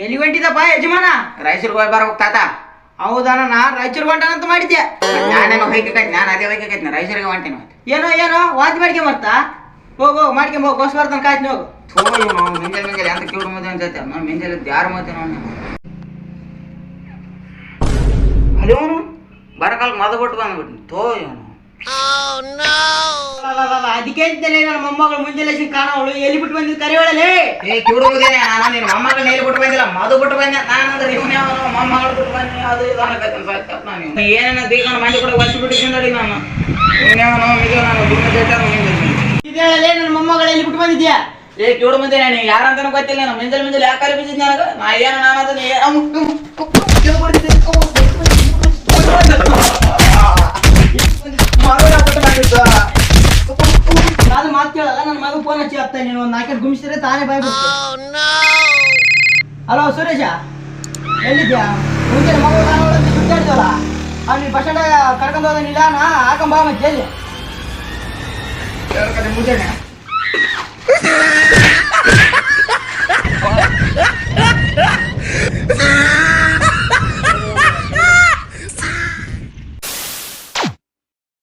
ಎಲ್ಲಿಗೆ ಹೊಂಟಿದಪ್ಪ ಯಜಮಾನ? ರಾಯಚೂರಿಗೆ ಹೋಗಿ ಬರ ಹೋಗ್ತಾತ. ಹೌದಾನ, ನಾನ್ ರಾಯಚೂರ್ಗೆ ಹೊಂಟಾನಂತ ಮಾಡಿದ್ದೆ. ನಾನೇನು ಹೋಗ್ಬೇಕೈತಿ, ನಾನು ಅದೇ ಹೋಗ್ಬೇಕೈತಿ, ರಾಯಚೂರಿಗೆ ಹೊಂಟೇನು. ಏನೋ ವಾಂತಿ ಮಾಡ್ಕೊಂಡ್ ಬರ್ತಾ? ಹೋಗು ಮಾಡ್ಕೊಂಡ್ ಹೋಗಿ, ಬಸ್ ಬರ್ತಾನೆ, ಕಾಯ್ತು ಹೋಗು. ನಾವು ಮಿಂಜಲ್ ಅಂತ ಕಿವಿಡು ಮುದ್ದೆ ಅನ್ಸೈತೆ. ನಾವು ಮಿಂಜಲ್ ಯಾರು ಮತ್ತೆ ನೋಡಿ ಅದೇವನು ಬರಕಾಲ ಮದ ಬಿಟ್ಟು ಬಂದ್ಬಿಟ್ಟು ಇವನು. ಅದಕ್ಕೆ ಅಂತಾನೆ ನನ್ನ ಮೊಮ್ಮಗಳು ಮುಂಜಾನೆ ಕಾಣವಳು. ಎಲ್ಲಿ ಬಿಟ್ಟು ಬಂದಿದ್ದು ಕರಿಯೋಳಲೇ? ಕಿವಿಡು ಮುದ್ದೇನೆ. ನಾನು ನಿನ್ನ ಮೊಮ್ಮಗಳು ನೇಲಿ ಬಿಟ್ಟು ಬಂದಿಲ್ಲ, ಮದು ಬಿಟ್ಟು ಬಂದೆ. ನಾನಂದ್ರೆ ಇವನೇ ಅವನು ಮೊಮ್ಮಗಳು ಬಿಟ್ಟು ಬಂದೆ. ಅದು ಇದು ಅನ್ನಕೈತೆ ನಾನು. ಏನೇನೋ ಬೀಗಣ ಮಂದಿ ಕೂಡ ಒಸಿ ಬಿಟ್ಟಿದ್ದೀನಿ ನೋಡಿ ನಾನು. ಇವನೇವನು ಮಿಗ ನಾನು ಇದೇಳಲೇ ನನ್ನ ಮೊಮ್ಮಗಳು ಎಲ್ಲಿ ಬಿಟ್ಟು ಬಂದಿದ್ಯಾ? ಕಿವಿಡು ಮುಂದೆ ನಾನು ಯಾರಂತಾನು ಗೊತ್ತಿಲ್ಲ. ನಾನು ಮಿಂಜಲ್ ಯಾಕೆ ಬಿದ್ದಿದ್ದೆ ನನಗೆ? ನಾ ಏನು ನಾನು ನಾನು ಮಾತು ಕೇಳಲ್ಲ. ನನ್ನ ಮಗ ಫೋನ್ ಹಚ್ಚಿ ಆಗ್ತಾ ನೀನು ಒಂದು ನಾಲ್ಕು ಗುಮಿಸಿದ್ರೆ ತಾನೇ ಬಾಯ್ ಬಿಡ್ತು. ಹಲೋ ಸುರೇಶ, ಎಲ್ಲಿದ್ಯಾ? ಮುಂಚೆ ಮಗ ಸುತ್ತಾಡ್ತವಲ್ಲ, ನೀನು ಬಸ್ ಸ್ಟ್ಯಾಂಡ್ ಕರ್ಕೊಂಡು ಹೋದ ನಿಲ್ಲ, ನಾ ಹಾಕೊಂಬ ಮತ್ತೆ ಎಲ್ಲಿ ಮುಂಚೆನೆ